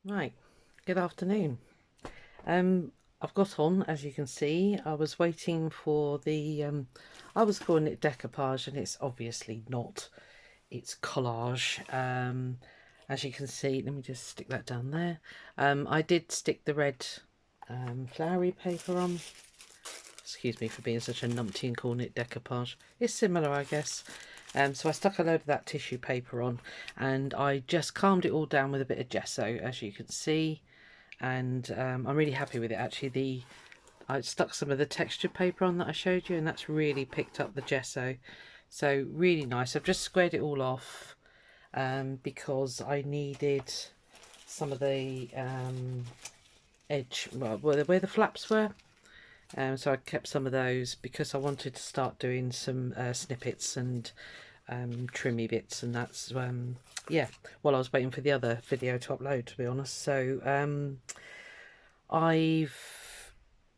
Right, good afternoon. I've got on, as you can see. I was waiting for the, I was calling it decoupage and it's obviously not, it's collage. As you can see, let me just stick that down there. I did stick the red flowery paper on. Excuse me for being such a numpty and calling it decoupage. It's similar, I guess. So I stuck a load of that tissue paper on and I just calmed it all down with a bit of gesso, as you can see. And I'm really happy with it. Actually, I stuck some of the textured paper on that I showed you, and that's really picked up the gesso. So really nice. I've just squared it all off because I needed some of the edge, well, where the flaps were. So I kept some of those because I wanted to start doing some snippets and trimmy bits, and that's yeah, while I was waiting for the other video to upload, to be honest. So I've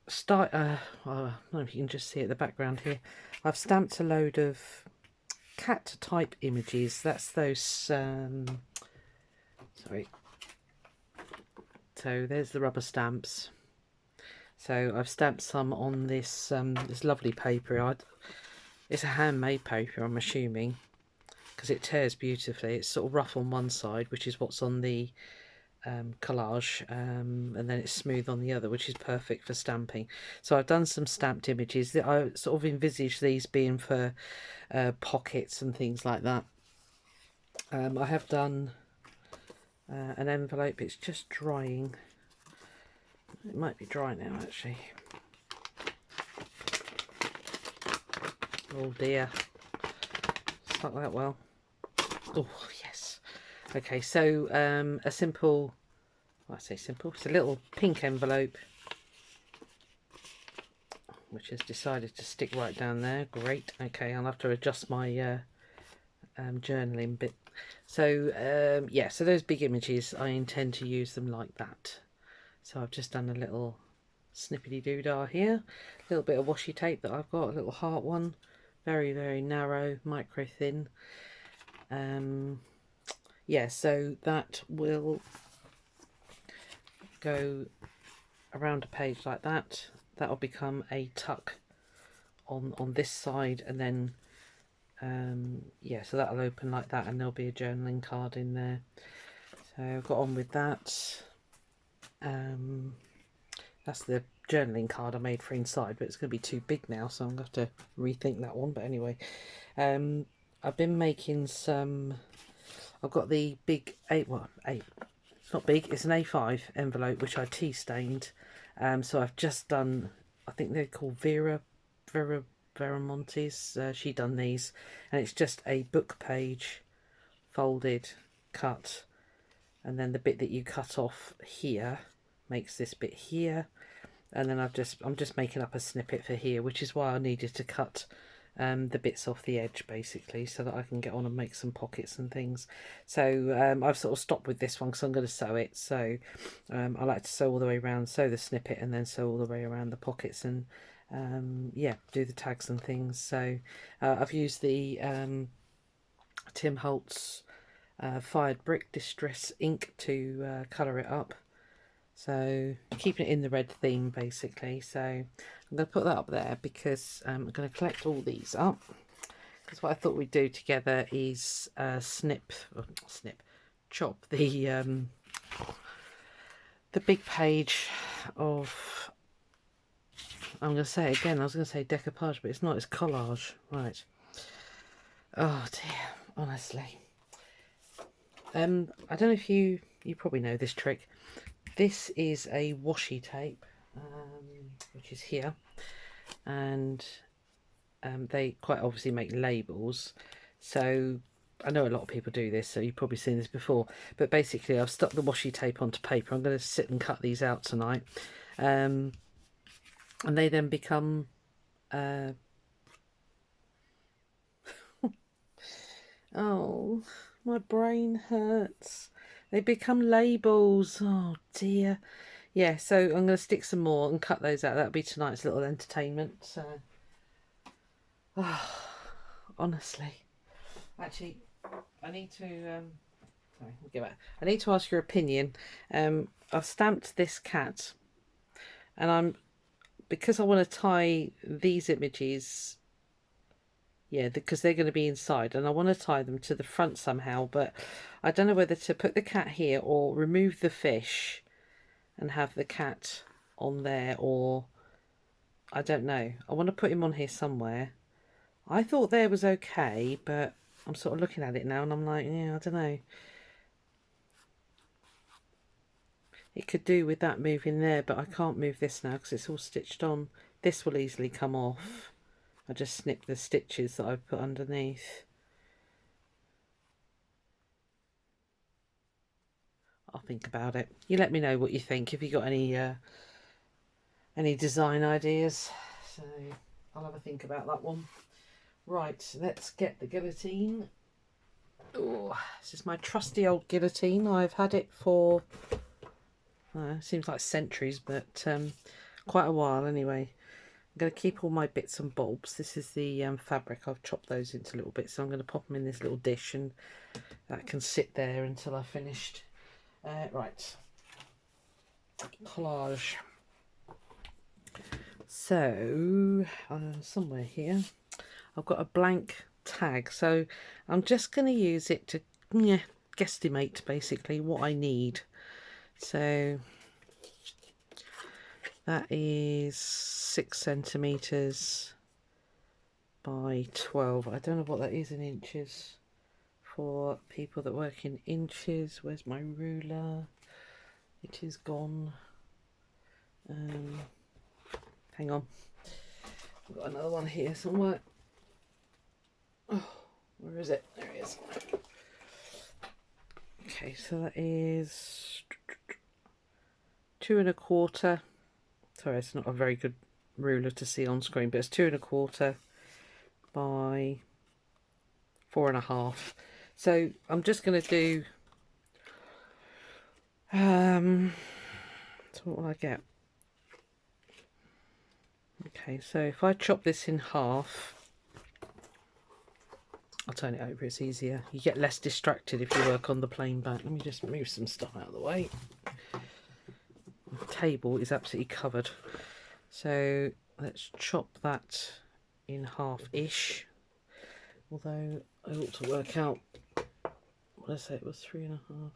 I don't know if you can just see it in the background here. I've stamped a load of cat type images. That's those sorry, so there's the rubber stamps. So I've stamped some on this this lovely paper. It's a handmade paper, I'm assuming, because it tears beautifully. It's sort of rough on one side, which is what's on the collage, and then it's smooth on the other, which is perfect for stamping. So I've done some stamped images that I sort of envisage these being for pockets and things like that. I have done an envelope. It's just drying. It might be dry now, actually. Oh dear, stuck that well. Oh yes. Okay, so a simple, well, I say simple, it's a little pink envelope which has decided to stick right down there. Great. Okay, I'll have to adjust my journaling bit. So yeah, so those big images, I intend to use them like that. So I've just done a little snippety doodah here, a little bit of washi tape that I've got, a little heart one, very narrow, micro thin. Yeah, so that will go around a page like that. That'll become a tuck on this side, and then yeah, so that'll open like that, and there'll be a journaling card in there. So I've got on with that. That's the journaling card I made for inside, but it's going to be too big now, so I'm going to have to rethink that one. But anyway, I've been making some. I've got the big it's not big, it's an A5 envelope which I tea stained. So I've just done, I think they're called Vera Veramontes. She done these, and it's just a book page folded, cut, and then the bit that you cut off here makes this bit here, and then I'm just making up a snippet for here, which is why I needed to cut the bits off the edge, basically, so that I can get on and make some pockets and things. So I've sort of stopped with this one because I'm going to sew it. So I like to sew all the way around, sew the snippet, and then sew all the way around the pockets, and yeah, do the tags and things. So I've used the Tim Holtz Fired Brick Distress ink to colour it up. So keeping it in the red theme, basically. So I'm going to put that up there because I'm going to collect all these up. Because what I thought we'd do together is chop the big page of, I'm going to say it again, I was going to say decoupage, but it's not, it's collage. Right. Oh dear, honestly. I don't know if you probably know this trick. This is a washi tape, which is here, and they quite obviously make labels. So I know a lot of people do this, so you've probably seen this before. But basically, I've stuck the washi tape onto paper. I'm going to sit and cut these out tonight, and they then become oh, my brain hurts. They become labels. Oh dear. Yeah, so I'm going to stick some more and cut those out. That'll be tonight's little entertainment. So, oh, honestly, actually, I need to Sorry, I'll give it. I need to ask your opinion. I've stamped this cat, and because I want to tie these images, yeah, because they're going to be inside, and I want to tie them to the front somehow, but I don't know whether to put the cat here or remove the fish and have the cat on there, or I don't know. I want to put him on here somewhere. I thought there was okay, but I'm sort of looking at it now and I'm like, yeah, I don't know. It could do with that moving there, but I can't move this now because it's all stitched on. This will easily come off. I just snip the stitches that I've put underneath. I'll think about it. You let me know what you think if you got any design ideas. So I'll have a think about that one. Right, let's get the guillotine. Oh, this is my trusty old guillotine. I've had it for seems like centuries, but quite a while anyway. I'm going to keep all my bits and bobs. This is the fabric. I've chopped those into little bits, so I'm going to pop them in this little dish, and that can sit there until I've finished. Right, collage. So somewhere here I've got a blank tag, so I'm just going to use it to guesstimate basically what I need. So that is 6 centimeters by 12. I don't know what that is in inches for people that work in inches. Where's my ruler? It is gone. Hang on, I've got another one here somewhere. Oh, where is it? There it is. Okay, so that is 2 1/4. Sorry, it's not a very good ruler to see on screen, but it's 2 1/4 by 4 1/2. So I'm just going to do. So what will I get? Okay, so if I chop this in half, I'll turn it over, it's easier. You get less distracted if you work on the plain back. Let me just move some stuff out of the way. The table is absolutely covered. So let's chop that in half-ish. Although I ought to work out, what did I say, it was 3 1/2.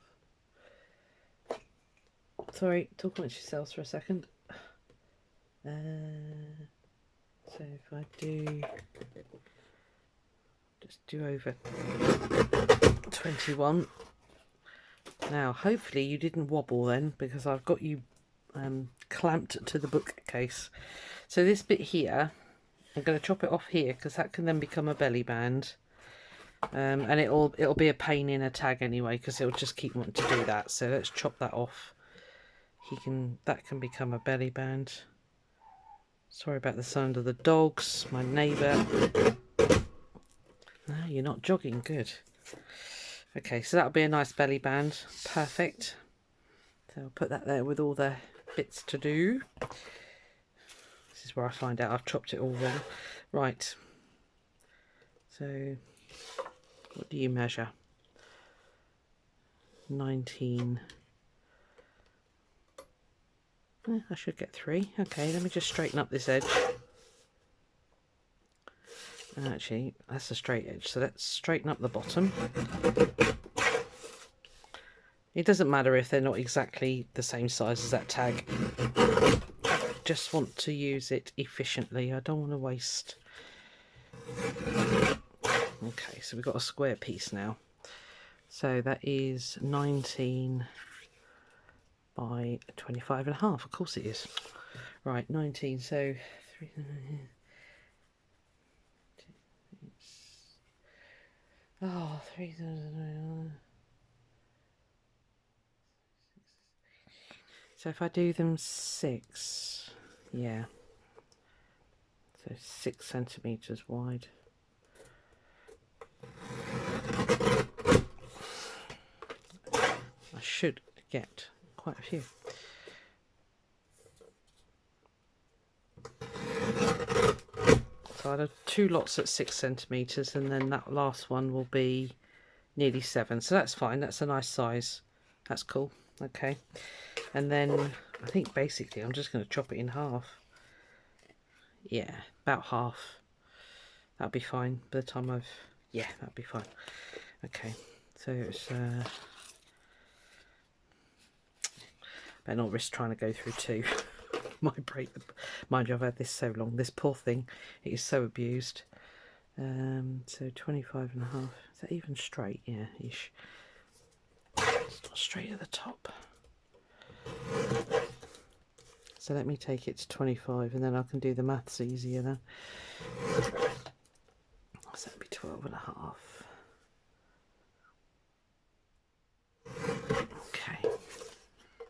Sorry, talk amongst yourselves for a second. So if I just do over 21. Now hopefully you didn't wobble then, because I've got you clamped to the bookcase. So this bit here, I'm going to chop it off here because that can then become a belly band, and it'll be a pain in a tag anyway because it'll just keep wanting to do that. So let's chop that off. That can become a belly band. Sorry about the sound of the dogs, my neighbour. No, you're not jogging, good. Okay, so that'll be a nice belly band, perfect. So I'll put that there with all the bits to do. This is where I find out I've chopped it all wrong. Right, so what do you measure? 19. I should get 3. Okay, let me just straighten up this edge. And actually, that's a straight edge, so let's straighten up the bottom. It doesn't matter if they're not exactly the same size as that tag. I just want to use it efficiently. I don't want to waste. Okay, so we've got a square piece now. So that is 19 by 25 1/2. Of course it is. Right, 19. So 3. Oh, 3. So if I do them 6, yeah. So 6 centimeters wide. I should get quite a few. So I'll have 2 lots at 6 centimeters, and then that last one will be nearly 7, so that's fine. That's a nice size. That's cool. Okay, and then I think basically I'm just going to chop it in half. Yeah, about half. That'll be fine by the time I've... yeah, that'll be fine. Okay, so it's better not risk trying to go through 2. Might break the... mind you, I've had this so long. This poor thing, it is so abused. So 25 and a half. Is that even straight? Yeah, ish. It's not straight at the top. So let me take it to 25 and then I can do the maths easier then. So that'd be 12 and a half. Okay.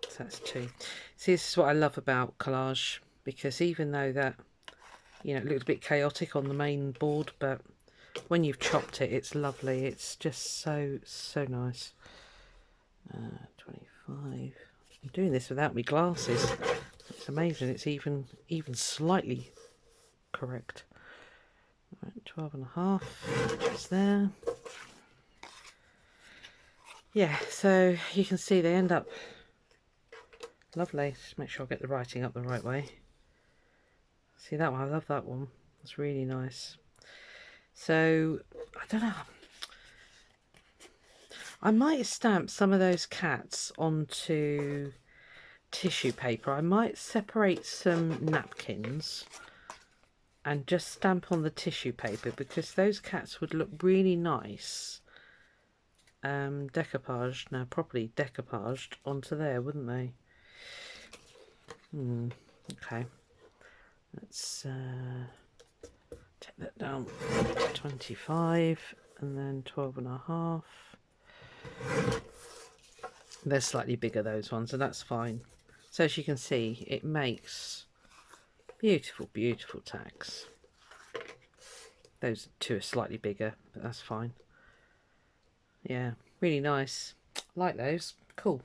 So that's 2. See, this is what I love about collage, because even though that, you know, it looked a bit chaotic on the main board, but when you've chopped it, it's lovely. It's just so nice. 25. I'm doing this without my glasses. It's amazing. It's even slightly correct. Right, 12 and a half. Just there. Yeah, so you can see they end up lovely. Just make sure I get the writing up the right way. See that one? I love that one. It's really nice. So I don't know. I might stamp some of those cats onto tissue paper. I might separate some napkins and just stamp on the tissue paper, because those cats would look really nice decoupaged, no, properly decoupaged onto there, wouldn't they? Okay, let's take that down to 25 and then 12 and a half. They're slightly bigger, those ones, and that's fine. So as you can see, it makes beautiful tags. Those 2 are slightly bigger, but that's fine. Yeah, really nice. Like those. Cool.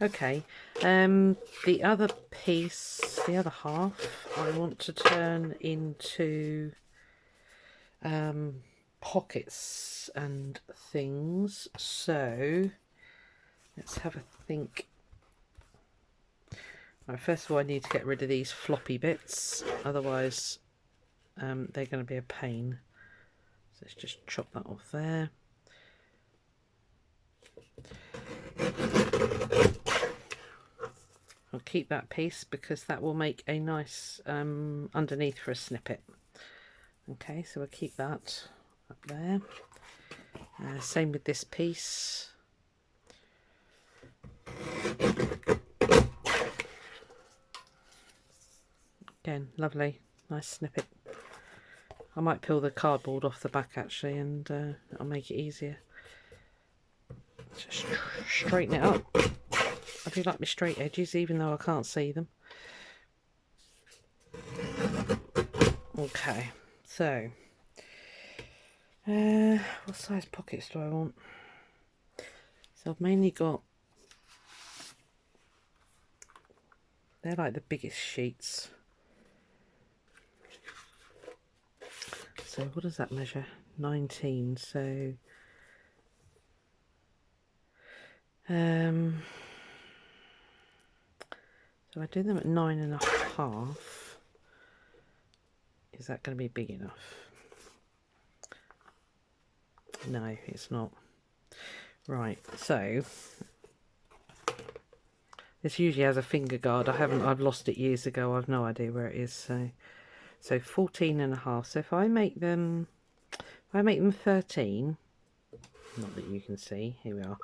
Okay, the other piece, the other half, I want to turn into pockets and things. So let's have a think. Right, first of all, I need to get rid of these floppy bits, otherwise they're going to be a pain. So let's just chop that off there. I'll keep that piece because that will make a nice underneath for a snippet. Okay, so we'll keep that up there. Same with this piece. Again, lovely, nice snippet. I might peel the cardboard off the back actually, and that'll make it easier. Just straighten it up. I do like my straight edges, even though I can't see them. Okay, so what size pockets do I want? So I've mainly got, they're like the biggest sheets. So what does that measure? 19. So so I do them at 9.5. Is that going to be big enough? No, it's not. Right, so this usually has a finger guard. I've lost it years ago. I've no idea where it is. So 14.5. So if I make them 13, not that you can see, here we are.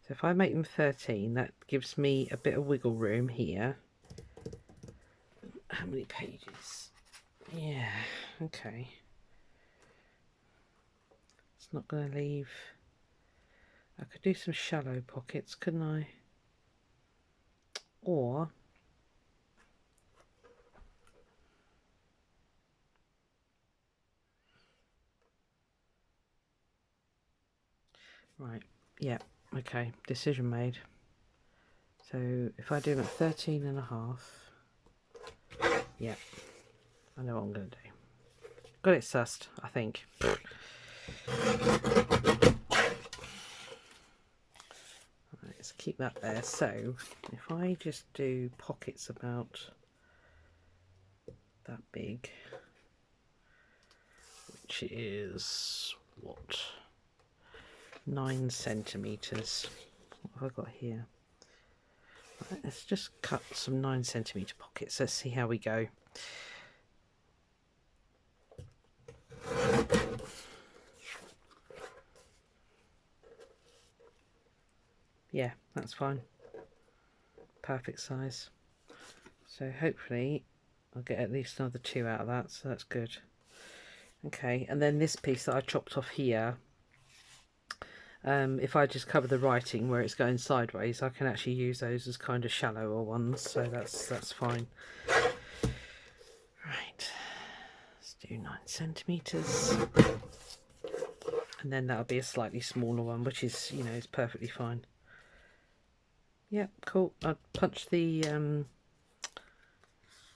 So if I make them 13, that gives me a bit of wiggle room here. How many pages? Yeah, okay. It's not going to leave. I could do some shallow pockets, couldn't I? Or right, yeah, okay, decision made. So if I do them at 13.5, yeah, I know what I'm going to do. Got it sussed, I think. keep that there. So if I just do pockets about that big, which is what, 9 centimeters. What have I got here? Right, let's just cut some 9 centimeter pockets. Let's see how we go. Yeah, that's fine. Perfect size. So hopefully I'll get at least another 2 out of that, so that's good. Okay, and then this piece that I chopped off here, if I just cover the writing where it's going sideways, I can actually use those as kind of shallower ones, so that's fine. Right, let's do 9 centimeters. And then that'll be a slightly smaller one, which is, you know, is perfectly fine. Yep, cool. I'd punch the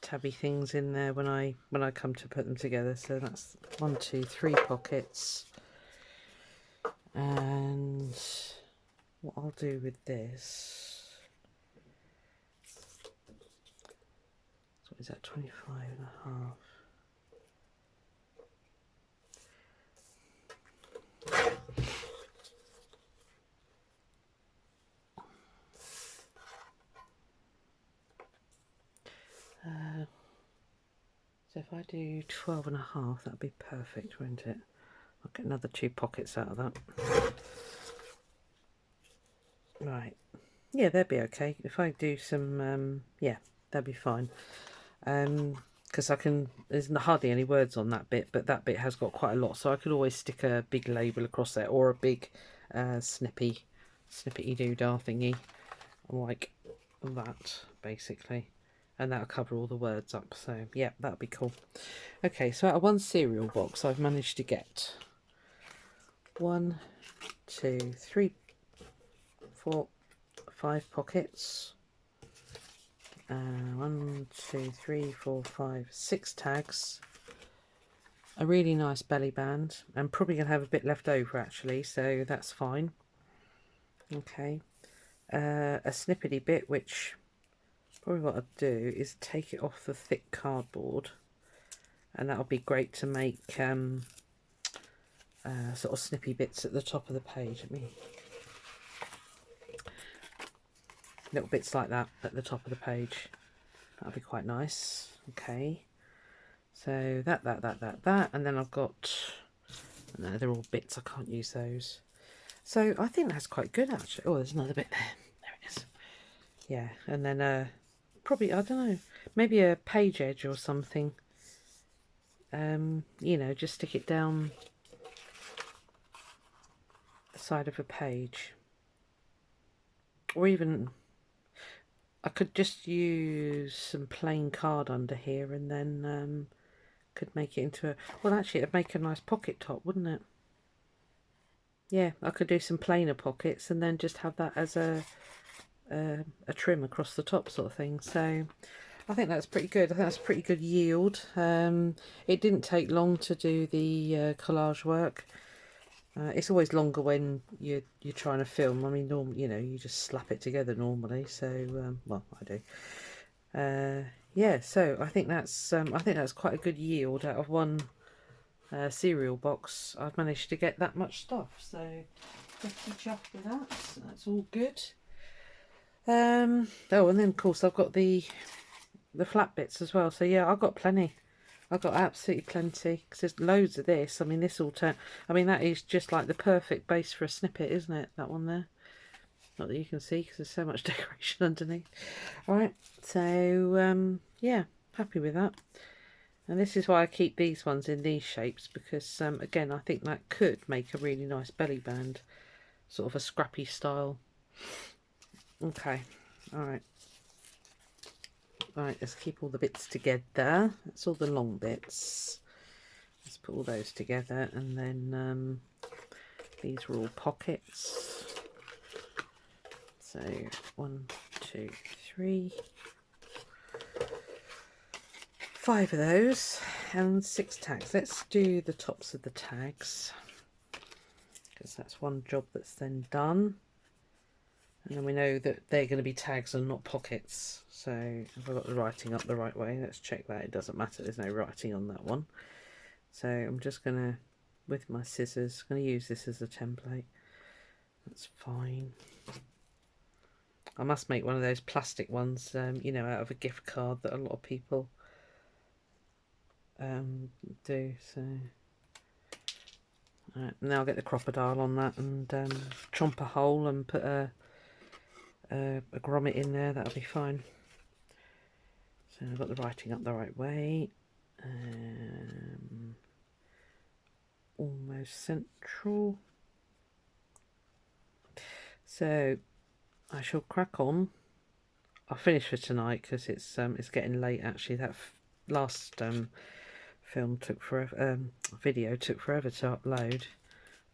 tabby things in there when I come to put them together. So that's 1, 2, 3 pockets. And what I'll do with this, so what is that, 25.5. So if I do 12.5, that'd be perfect, won't it? I'll get another 2 pockets out of that. Right, yeah, they'll be okay. If I do some, yeah, they'll be fine. Because I can, there's hardly any words on that bit, but that bit has got quite a lot, so I could always stick a big label across there, or a big snippety doodah thingy, like that, basically. And that'll cover all the words up, so yeah, that'll be cool. Okay, so out of 1 cereal box, I've managed to get 1, 2, 3, 4, 5 pockets. 1, 2, 3, 4, 5, 6 tags. A really nice belly band. I'm probably going to have a bit left over actually, so that's fine. Okay. A snippety bit, which probably what I'll do is take it off the thick cardboard, and that'll be great to make sort of snippy bits at the top of the page. Little bits like that at the top of the page. That'll be quite nice. Okay. So that, and then I've got, no, they're all bits, I can't use those. So I think that's quite good actually. Oh, there's another bit there. There it is. Yeah, and then probably, I don't know, maybe a page edge or something. You know, just stick it down the side of a page. Or even, I could just use some plain card under here and then could make it into a, well actually it'd make a nice pocket top, wouldn't it? Yeah, I could do some plainer pockets and then just have that as a trim across the top sort of thing. So I think that's pretty good. I think that's pretty good yield. It didn't take long to do the collage work. It's always longer when you're trying to film. I mean, normally, you know, you just slap it together normally. So well, I do. Yeah, so I think that's quite a good yield out of 1 cereal box. I've managed to get that much stuff, so pretty chuffed with that. So that's all good. Oh, and then of course I've got the flat bits as well. So yeah, I've got plenty. I've got absolutely plenty, because there's loads of this. I mean, this all turn. I mean, that is just like the perfect base for a snippet, isn't it? That one there. Not that you can see because there's so much decoration underneath. All right, so yeah, happy with that. And this is why I keep these ones in these shapes, because again, I think that could make a really nice belly band, sort of a scrappy style. Okay, all right. Right, let's keep all the bits together. That's all the long bits. Let's put all those together, and then these are all pockets. So 1, 2, 3, 5 of those, and 6 tags. Let's do the tops of the tags, because that's one job that's then done. And then we know that they're going to be tags and not pockets. So if I've got the writing up the right way, let's check that. It doesn't matter, there's no writing on that one. So I'm just going to, with my scissors, going to use this as a template. That's fine. I must make one of those plastic ones, you know, out of a gift card that a lot of people do. So right, now I'll get the crocodile on that and chomp a hole and put a grommet in there. That'll be fine. So I've got the writing up the right way. Almost central. So I shall crack on. I'll finish for tonight because it's getting late. Actually, that last film took forever. Video took forever to upload.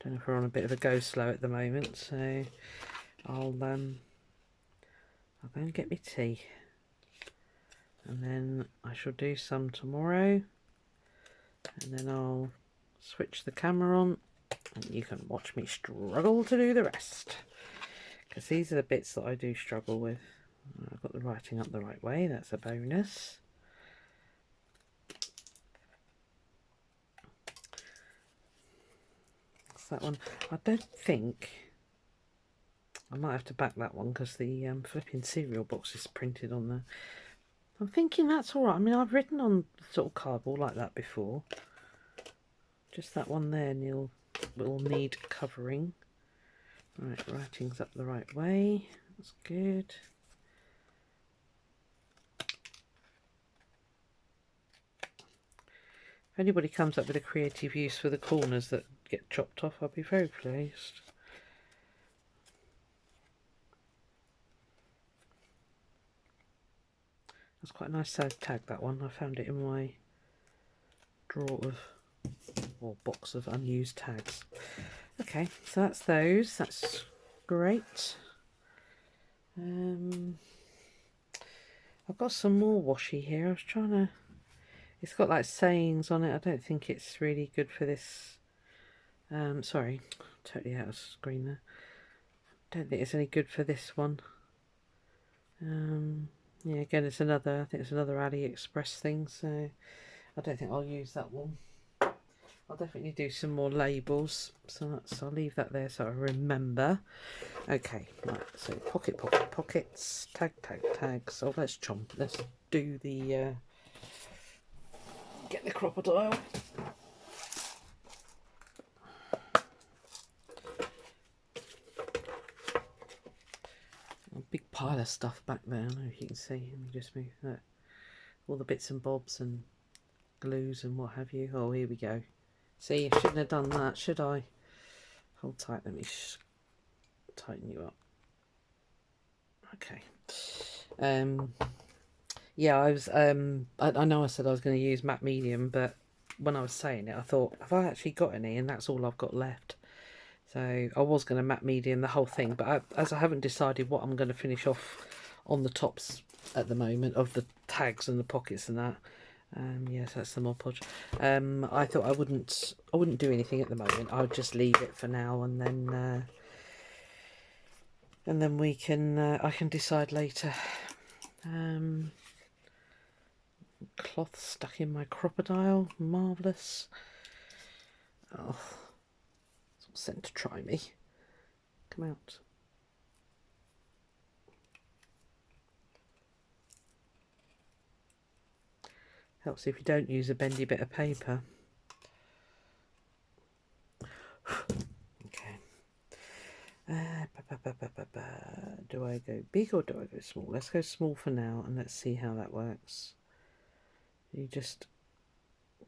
Don't know if we're on a bit of a go slow at the moment. So I'll go and get me tea, and then I shall do some tomorrow, and then I'll switch the camera on and you can watch me struggle to do the rest, because these are the bits that I do struggle with. I've got the writing up the right way, that's a bonus. That's that one. I don't think I might have to back that one because the flipping cereal box is printed on there. I'm thinking that's alright. I mean, I've written on sort of cardboard like that before. Just that one there will need covering. Right, writing's up the right way. That's good. If anybody comes up with a creative use for the corners that get chopped off, I'll be very pleased. That's quite a nice size tag, that one. I found it in my drawer of, or box of unused tags. Okay, so that's those. That's great. I've got some more washi here. I was trying to... It's got like sayings on it. I don't think it's really good for this. Sorry, totally out of screen there. Don't think it's any good for this one. Yeah, again, it's another, I think it's another AliExpress thing, so I don't think I'll use that one. I'll definitely do some more labels, so I'll leave that there so I remember. Okay, right, so pockets, tags. So let's do the, get the crocodile. A big pile of stuff back there, I don't know if you can see. Let me just move that. All the bits and bobs and glues and what have you. Oh, here we go. See, I shouldn't have done that, should I? Hold tight, let me tighten you up. Okay. Yeah, I was, I know I said I was going to use matte medium, but when I was saying it, I thought, have I actually got any? And that's all I've got left. So I was going to matte medium the whole thing, but as I haven't decided what I'm going to finish off on the tops at the moment of the tags and the pockets and that. Yes, that's the Mod Podge. I thought I wouldn't do anything at the moment. I would just leave it for now, and then we can I can decide later. Cloth stuck in my crocodile, marvellous. Oh, it's sent to try me. Come out. Helps if you don't use a bendy bit of paper. Okay. Do I go big or do I go small? Let's go small for now and let's see how that works. You just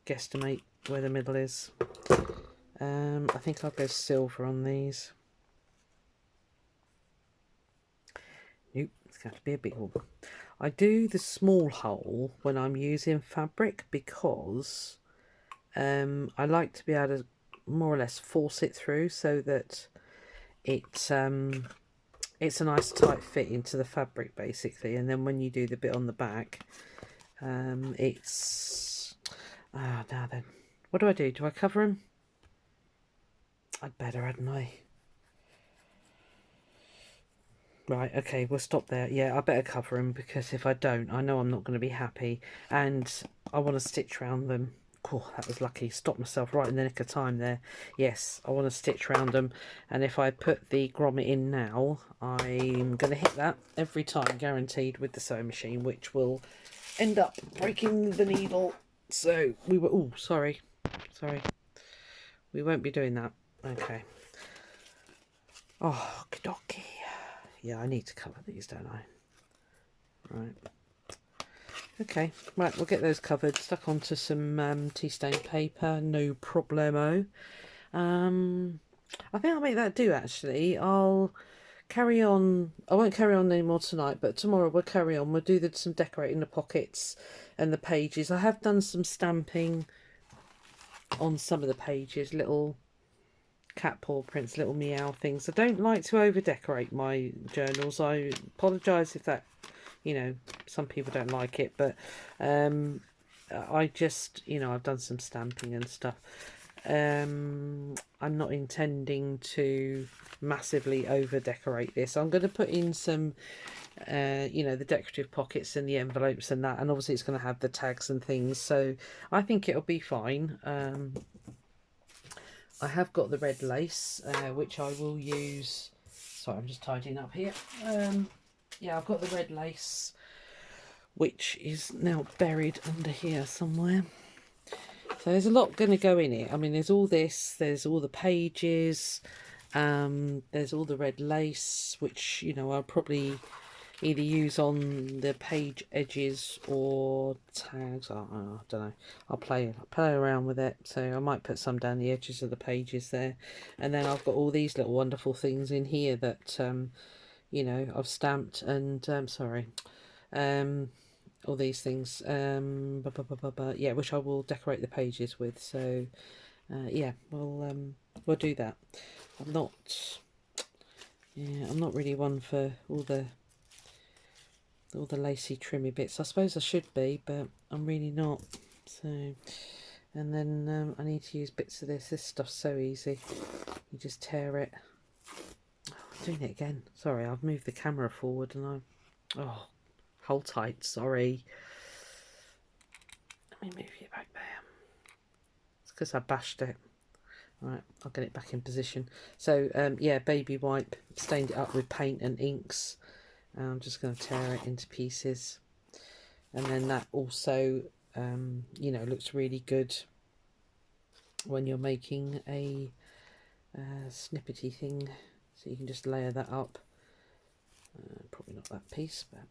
guesstimate where the middle is. I think I'll go silver on these. Nope, it's going to be a big one. I do the small hole when I'm using fabric because I like to be able to more or less force it through so that it's a nice tight fit into the fabric basically, and then when you do the bit on the back, it's now then, what do? Do I cover them? I'd better, hadn't I? Right, okay, we'll stop there. Yeah, I better cover them, because if I don't, I know I'm not going to be happy, and I want to stitch around them. Cool, that was lucky. Stopped myself right in the nick of time there. Yes, I want to stitch around them, and if I put the grommet in now, I'm going to hit that every time, guaranteed, with the sewing machine, which will end up breaking the needle. So we were... Oh, sorry. We won't be doing that. Okay. Oh, okie. Yeah, I need to cover these, don't I? Right. Okay, right, we'll get those covered, stuck onto some tea stain paper, no problemo. I think I'll make that do, actually. I'll carry on. I won't carry on anymore tonight, but tomorrow we'll carry on. We'll do some decorating the pockets and the pages. I have done some stamping on some of the pages, little cat paw prints, little meow things. I don't like to over decorate my journals. I apologise if that, you know, some people don't like it, but I just, you know, I've done some stamping and stuff. I'm not intending to massively over decorate this. I'm going to put in some you know, the decorative pockets and the envelopes and that, and obviously it's going to have the tags and things, so I think it'll be fine. I have got the red lace, which I will use. Sorry, I'm just tidying up here. Yeah, I've got the red lace, which is now buried under here somewhere. So there's a lot going to go in it. I mean, there's all this, there's all the pages, there's all the red lace, which, you know, I'll probably either use on the page edges or tags. I don't know. I'll play around with it. So I might put some down the edges of the pages there. And then I've got all these little wonderful things in here that, you know, I've stamped and, all these things, yeah, which I will decorate the pages with. So yeah, we'll do that. I'm not really one for all the lacy trimmy bits. I suppose I should be, but I'm really not. So, and then I need to use bits of this stuff's so easy, you just tear it. Oh, I'm doing it again, sorry, I've moved the camera forward and hold tight, sorry. Let me move you back there. It's because I bashed it. Right, I'll get it back in position. So yeah, baby wipe, stained it up with paint and inks. I'm just going to tear it into pieces, and then that also you know, looks really good when you're making a snippety thing, so you can just layer that up. Probably not that piece, but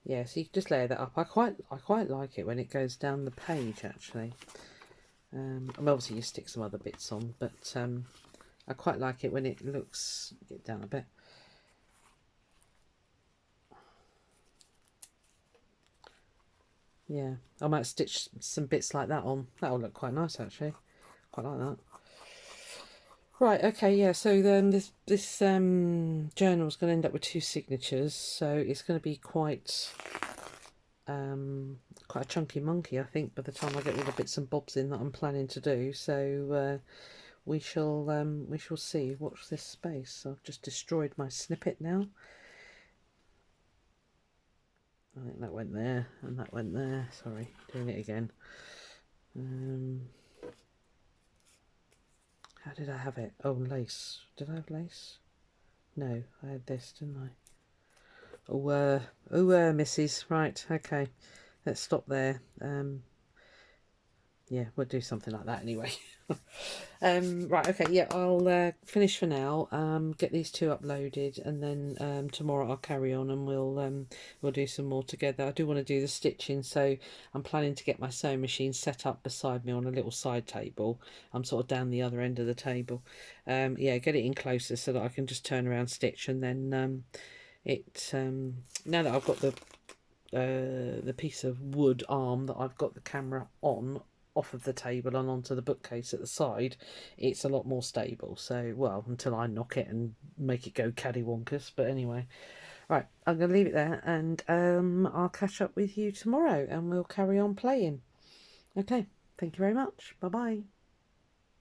yeah, so you can just layer that up. I quite like it when it goes down the page, actually. Obviously you stick some other bits on, but I quite like it when it looks, get down a bit. Yeah, I might stitch some bits like that on. That'll look quite nice, actually. Quite like that. Right, okay, yeah, so then this journal is going to end up with 2 signatures, so it's going to be quite a chunky monkey, I think, by the time I get all the bits and bobs in that I'm planning to do. So we shall see. Watch this space. I've just destroyed my snippet now. I think that went there and that went there. Sorry, doing it again. How did I have it? Oh, lace. Did I have lace? No, I had this, didn't I? Oh, missus. Right, okay. Let's stop there. Yeah, we'll do something like that anyway. Right, okay, yeah, I'll finish for now. Get these 2 uploaded, and then tomorrow I'll carry on and we'll do some more together. I do want to do the stitching, so I'm planning to get my sewing machine set up beside me on a little side table. I'm sort of down the other end of the table. Yeah, get it in closer so that I can just turn around, stitch, and then now that I've got the piece of wood arm that I've got the camera on off of the table and onto the bookcase at the side, it's a lot more stable. So, well, until I knock it and make it go cattywampus. But anyway, right, I'm going to leave it there, and I'll catch up with you tomorrow and we'll carry on playing. Okay, thank you very much. Bye bye.